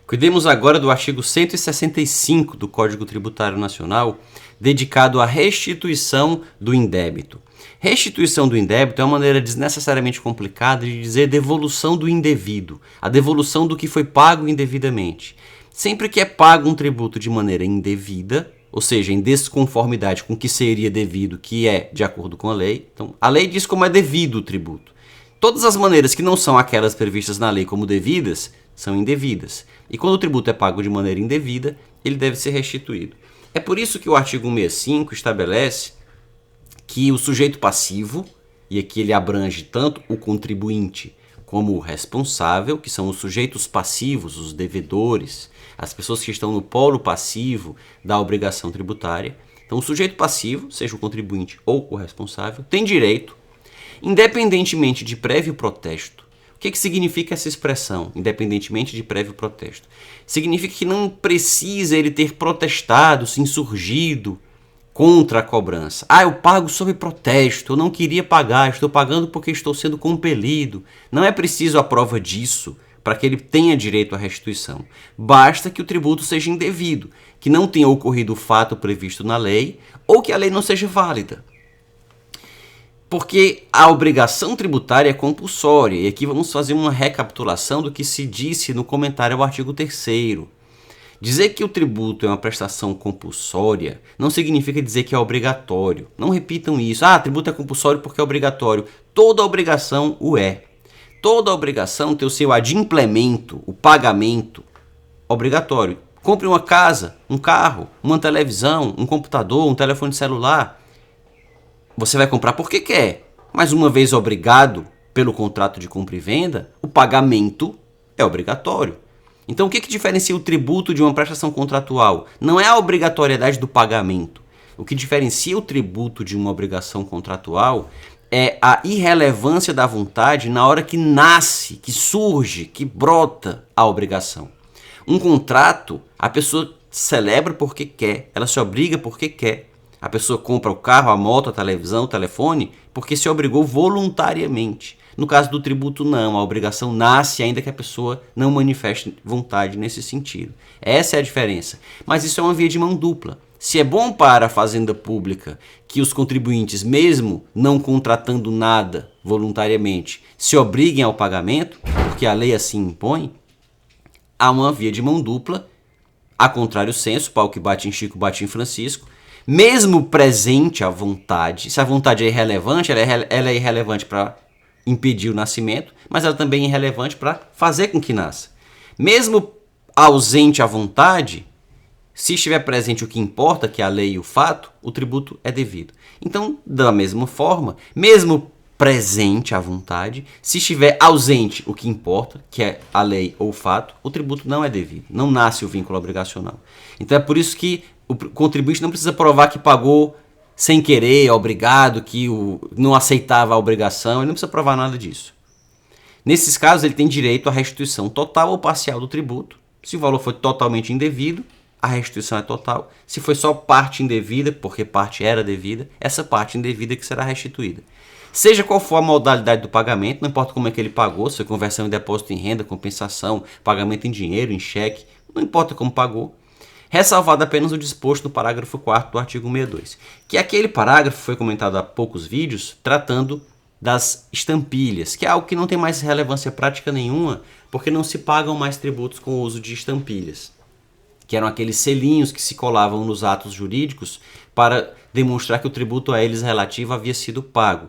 Cuidemos agora do artigo 165 do Código Tributário Nacional, dedicado à restituição do indébito. Restituição do indébito é uma maneira desnecessariamente complicada de dizer devolução do indevido, a devolução do que foi pago indevidamente. Sempre que é pago um tributo de maneira indevida, ou seja, em desconformidade com o que seria devido, que é de acordo com a lei, então a lei diz como é devido o tributo. Todas as maneiras que não são aquelas previstas na lei como devidas, são indevidas. E quando o tributo é pago de maneira indevida, ele deve ser restituído. É por isso que o artigo 165 estabelece que o sujeito passivo, e aqui ele abrange tanto o contribuinte como o responsável, que são os sujeitos passivos, os devedores, as pessoas que estão no polo passivo da obrigação tributária. Então, o sujeito passivo, seja o contribuinte ou o responsável, tem direito, independentemente de prévio protesto. O que significa essa expressão, independentemente de prévio protesto? Significa que não precisa ele ter protestado, se insurgido contra a cobrança. Eu pago sob protesto, eu não queria pagar, estou pagando porque estou sendo compelido. Não é preciso a prova disso para que ele tenha direito à restituição. Basta que o tributo seja indevido, que não tenha ocorrido o fato previsto na lei ou que a lei não seja válida. Porque a obrigação tributária é compulsória, e aqui vamos fazer uma recapitulação do que se disse no comentário ao artigo 3º. Dizer que o tributo é uma prestação compulsória não significa dizer que é obrigatório. Não repitam isso. Tributo é compulsório porque é obrigatório. Toda obrigação o é. Toda obrigação tem o seu adimplemento, o pagamento, obrigatório. Compre uma casa, um carro, uma televisão, um computador, um telefone celular. Você vai comprar porque quer, mas uma vez obrigado pelo contrato de compra e venda, o pagamento é obrigatório. Então o que diferencia o tributo de uma prestação contratual? Não é a obrigatoriedade do pagamento. O que diferencia o tributo de uma obrigação contratual é a irrelevância da vontade na hora que nasce, que surge, que brota a obrigação. Um contrato, a pessoa celebra porque quer, ela se obriga porque quer. A pessoa compra o carro, a moto, a televisão, o telefone, porque se obrigou voluntariamente. No caso do tributo, não. A obrigação nasce ainda que a pessoa não manifeste vontade nesse sentido. Essa é a diferença. Mas isso é uma via de mão dupla. Se é bom para a fazenda pública que os contribuintes, mesmo não contratando nada voluntariamente, se obriguem ao pagamento, porque a lei assim impõe, há uma via de mão dupla, a contrário senso, pau que bate em Chico, bate em Francisco. Mesmo presente a vontade, se a vontade é irrelevante, ela é irrelevante para impedir o nascimento, mas ela também é irrelevante para fazer com que nasça. Mesmo ausente a vontade, se estiver presente o que importa, que é a lei e o fato, o tributo é devido. Então, da mesma forma, mesmo presente a vontade, se estiver ausente o que importa, que é a lei ou o fato, o tributo não é devido, não nasce o vínculo obrigacional. Então é por isso que o contribuinte não precisa provar que pagou sem querer, obrigado, que não aceitava a obrigação, ele não precisa provar nada disso. Nesses casos, ele tem direito à restituição total ou parcial do tributo. Se o valor foi totalmente indevido, a restituição é total. Se foi só parte indevida, porque parte era devida, essa parte indevida que será restituída. Seja qual for a modalidade do pagamento, não importa como é que ele pagou, se foi conversão em depósito em renda, compensação, pagamento em dinheiro, em cheque, não importa como pagou. Ressalvado apenas o disposto no parágrafo 4º do artigo 62, que aquele parágrafo foi comentado há poucos vídeos, tratando das estampilhas, que é algo que não tem mais relevância prática nenhuma, porque não se pagam mais tributos com o uso de estampilhas, que eram aqueles selinhos que se colavam nos atos jurídicos para demonstrar que o tributo a eles relativo havia sido pago.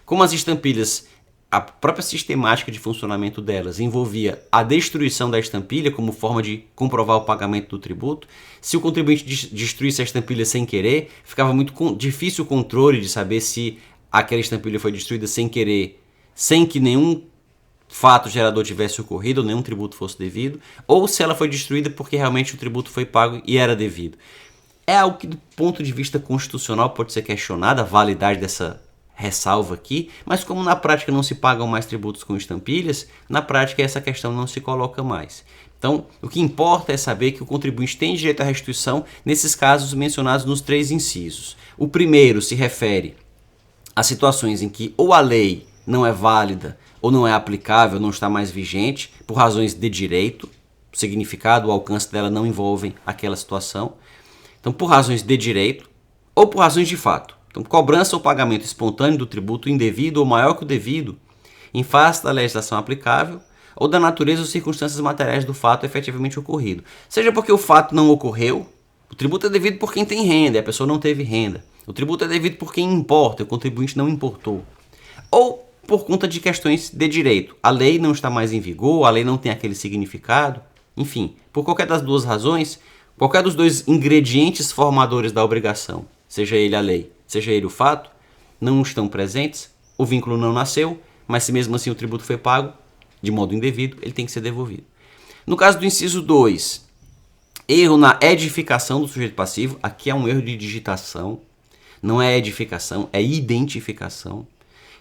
Como as estampilhas, a própria sistemática de funcionamento delas envolvia a destruição da estampilha como forma de comprovar o pagamento do tributo. Se o contribuinte destruísse a estampilha sem querer, ficava muito difícil o controle de saber se aquela estampilha foi destruída sem querer, sem que nenhum fato gerador tivesse ocorrido ou nenhum tributo fosse devido, ou se ela foi destruída porque realmente o tributo foi pago e era devido. É algo que, do ponto de vista constitucional, pode ser questionada a validade dessa ressalva aqui, mas como na prática não se pagam mais tributos com estampilhas, na prática essa questão não se coloca mais. Então, o que importa é saber que o contribuinte tem direito à restituição nesses casos mencionados nos 3 incisos. O primeiro se refere a situações em que ou a lei não é válida ou não é aplicável, não está mais vigente, por razões de direito, o significado, o alcance dela não envolvem aquela situação. Então, por razões de direito ou por razões de fato. Então, cobrança ou pagamento espontâneo do tributo indevido ou maior que o devido, em face da legislação aplicável ou da natureza ou circunstâncias materiais do fato efetivamente ocorrido. Seja porque o fato não ocorreu, o tributo é devido por quem tem renda e a pessoa não teve renda. O tributo é devido por quem importa e o contribuinte não importou. Ou por conta de questões de direito. A lei não está mais em vigor, a lei não tem aquele significado. Enfim, por qualquer das duas razões, qualquer dos dois ingredientes formadores da obrigação, seja ele a lei, seja ele o fato, não estão presentes, o vínculo não nasceu, mas se mesmo assim o tributo foi pago de modo indevido, ele tem que ser devolvido. No caso do inciso 2, erro na edificação do sujeito passivo, aqui é um erro de digitação, não é edificação, é identificação.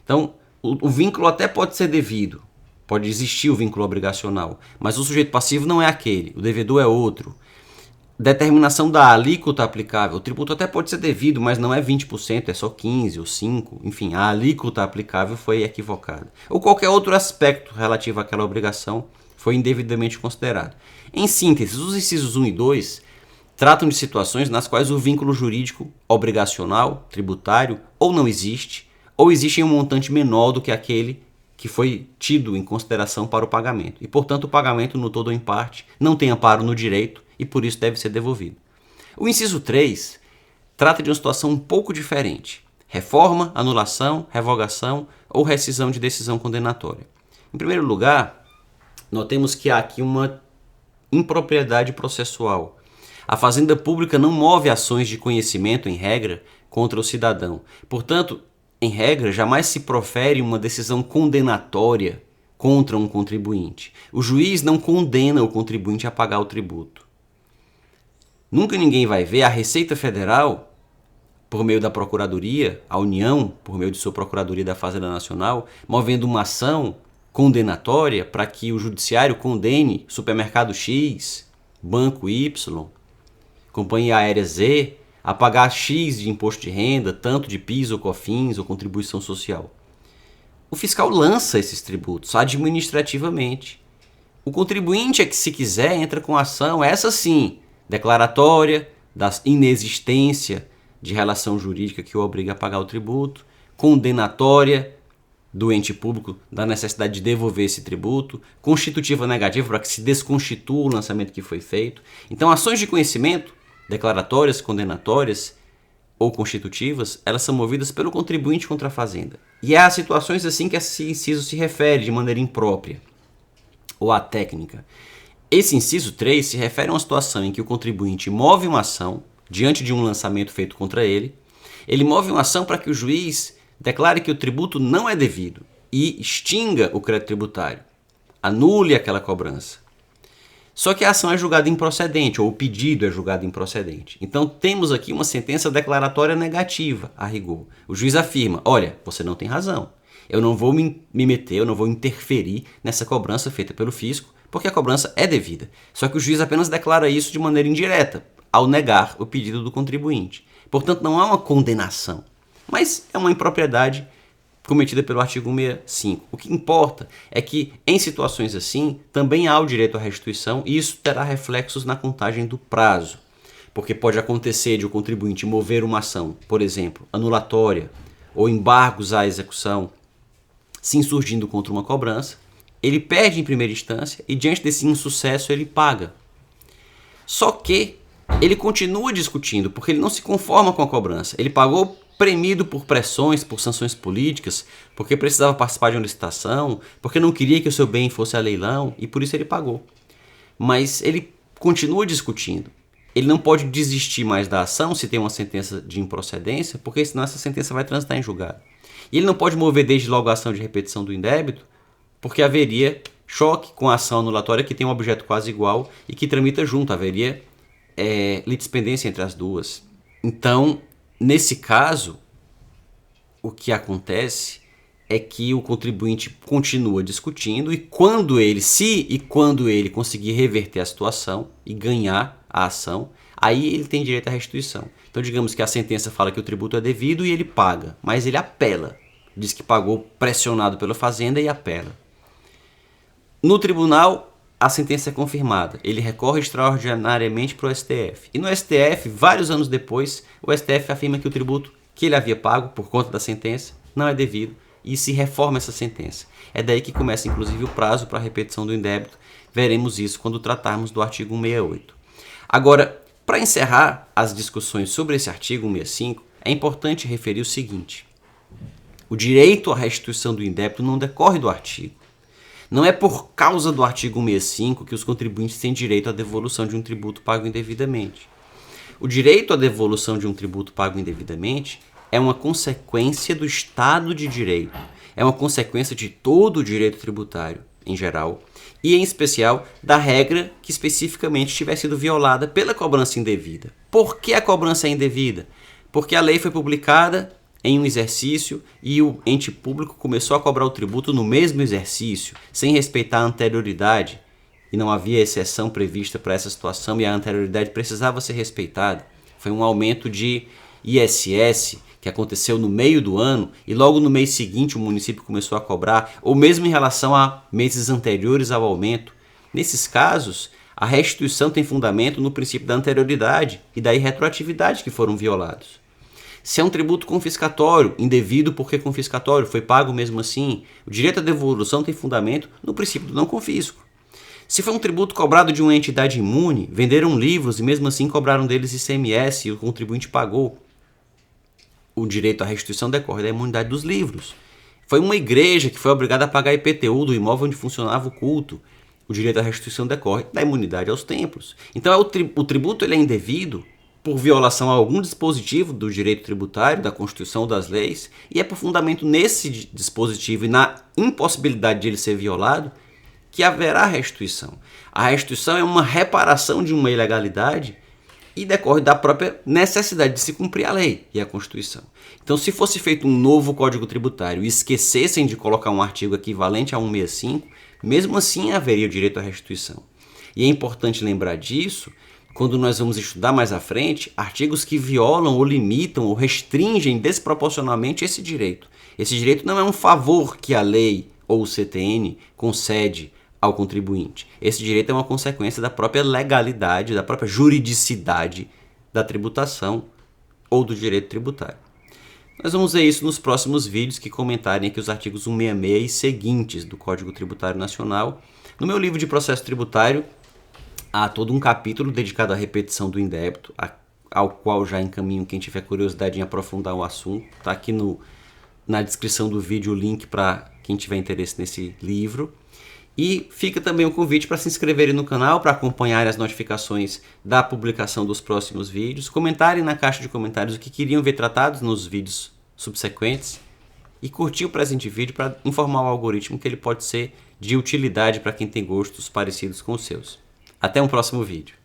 Então, o vínculo até pode ser devido, pode existir o vínculo obrigacional, mas o sujeito passivo não é aquele, o devedor é outro. Determinação da alíquota aplicável, o tributo até pode ser devido, mas não é 20%, é só 15% ou 5%, enfim, a alíquota aplicável foi equivocada. Ou qualquer outro aspecto relativo àquela obrigação foi indevidamente considerado. Em síntese, os incisos 1 e 2 tratam de situações nas quais o vínculo jurídico obrigacional, tributário, ou não existe, ou existe em um montante menor do que aquele que foi tido em consideração para o pagamento. E, portanto, o pagamento, no todo ou em parte, não tem amparo no direito e, por isso, deve ser devolvido. O inciso 3 trata de uma situação um pouco diferente. Reforma, anulação, revogação ou rescisão de decisão condenatória. Em primeiro lugar, notemos que há aqui uma impropriedade processual. A Fazenda Pública não move ações de conhecimento, em regra, contra o cidadão. Portanto, em regra, jamais se profere uma decisão condenatória contra um contribuinte. O juiz não condena o contribuinte a pagar o tributo. Nunca ninguém vai ver a Receita Federal, por meio da Procuradoria, a União, por meio de sua Procuradoria da Fazenda Nacional, movendo uma ação condenatória para que o Judiciário condene Supermercado X, Banco Y, Companhia Aérea Z, a pagar X de imposto de renda, tanto de PIS ou COFINS ou contribuição social. O fiscal lança esses tributos administrativamente. O contribuinte é que, se quiser, entra com ação, essa sim, declaratória da inexistência de relação jurídica que o obriga a pagar o tributo, condenatória do ente público da necessidade de devolver esse tributo, constitutiva negativa para que se desconstitua o lançamento que foi feito. Então, ações de conhecimento, declaratórias, condenatórias ou constitutivas, elas são movidas pelo contribuinte contra a Fazenda. E há situações assim que esse inciso se refere de maneira imprópria ou atécnica. Esse inciso 3 se refere a uma situação em que o contribuinte move uma ação diante de um lançamento feito contra ele. Ele move uma ação para que o juiz declare que o tributo não é devido e extinga o crédito tributário, anule aquela cobrança. Só que a ação é julgada improcedente, ou o pedido é julgado improcedente. Então temos aqui uma sentença declaratória negativa, a rigor. O juiz afirma, olha, você não tem razão. Eu não vou me meter, eu não vou interferir nessa cobrança feita pelo fisco, porque a cobrança é devida. Só que o juiz apenas declara isso de maneira indireta, ao negar o pedido do contribuinte. Portanto, não há uma condenação, mas é uma impropriedade cometida pelo artigo 65. O que importa é que, em situações assim, também há o direito à restituição e isso terá reflexos na contagem do prazo. Porque pode acontecer de o contribuinte mover uma ação, por exemplo, anulatória ou embargos à execução, se insurgindo contra uma cobrança, ele perde em primeira instância e, diante desse insucesso, ele paga. Só que ele continua discutindo, porque ele não se conforma com a cobrança. Ele pagou premido por pressões, por sanções políticas, porque precisava participar de uma licitação, porque não queria que o seu bem fosse a leilão, e por isso ele pagou. Mas ele continua discutindo. Ele não pode desistir mais da ação se tem uma sentença de improcedência, porque senão essa sentença vai transitar em julgado. E ele não pode mover desde logo a ação de repetição do indébito, porque haveria choque com a ação anulatória que tem um objeto quase igual e que tramita junto, haveria litispendência entre as duas. Então, nesse caso, o que acontece é que o contribuinte continua discutindo e quando ele conseguir reverter a situação e ganhar a ação, aí ele tem direito à restituição. Então, digamos que a sentença fala que o tributo é devido e ele paga, mas ele apela. Diz que pagou pressionado pela Fazenda e apela. No tribunal, a sentença é confirmada. Ele recorre extraordinariamente para o STF. E no STF, vários anos depois, o STF afirma que o tributo que ele havia pago por conta da sentença não é devido e se reforma essa sentença. É daí que começa, inclusive, o prazo para a repetição do indébito. Veremos isso quando tratarmos do artigo 168. Agora, para encerrar as discussões sobre esse artigo 165, é importante referir o seguinte: o direito à restituição do indébito não decorre do artigo. Não é por causa do artigo 165 que os contribuintes têm direito à devolução de um tributo pago indevidamente. O direito à devolução de um tributo pago indevidamente é uma consequência do Estado de Direito, é uma consequência de todo o direito tributário, em geral, e em especial da regra que especificamente tiver sido violada pela cobrança indevida. Por que a cobrança é indevida? Porque a lei foi publicada em um exercício e o ente público começou a cobrar o tributo no mesmo exercício, sem respeitar a anterioridade, e não havia exceção prevista para essa situação e a anterioridade precisava ser respeitada. Foi um aumento de ISS que aconteceu no meio do ano e logo no mês seguinte o município começou a cobrar, ou mesmo em relação a meses anteriores ao aumento. Nesses casos, a restituição tem fundamento no princípio da anterioridade e da irretroatividade que foram violados. Se é um tributo confiscatório, indevido porque confiscatório, foi pago mesmo assim, o direito à devolução tem fundamento no princípio do não confisco. Se foi um tributo cobrado de uma entidade imune, venderam livros e mesmo assim cobraram deles ICMS e o contribuinte pagou. O direito à restituição decorre da imunidade dos livros. Foi uma igreja que foi obrigada a pagar IPTU do imóvel onde funcionava o culto. O direito à restituição decorre da imunidade aos templos. Então o tributo ele é indevido por violação a algum dispositivo do direito tributário, da Constituição ou das leis, e é por fundamento nesse dispositivo e na impossibilidade de ele ser violado que haverá restituição. A restituição é uma reparação de uma ilegalidade e decorre da própria necessidade de se cumprir a lei e a Constituição. Então, se fosse feito um novo Código Tributário e esquecessem de colocar um artigo equivalente a 165, mesmo assim haveria o direito à restituição. E é importante lembrar disso quando nós vamos estudar mais à frente artigos que violam ou limitam ou restringem desproporcionalmente esse direito. Esse direito não é um favor que a lei ou o CTN concede ao contribuinte. Esse direito é uma consequência da própria legalidade, da própria juridicidade da tributação ou do direito tributário. Nós vamos ver isso nos próximos vídeos que comentarem aqui os artigos 166 e seguintes do Código Tributário Nacional. No meu livro de processo tributário, há todo um capítulo dedicado à repetição do indébito, ao qual já encaminho quem tiver curiosidade em aprofundar o assunto. Está aqui na descrição do vídeo o link para quem tiver interesse nesse livro. E fica também o convite para se inscreverem no canal, para acompanhar as notificações da publicação dos próximos vídeos, comentarem na caixa de comentários o que queriam ver tratados nos vídeos subsequentes e curtir o presente vídeo para informar o algoritmo que ele pode ser de utilidade para quem tem gostos parecidos com os seus. Até um próximo vídeo.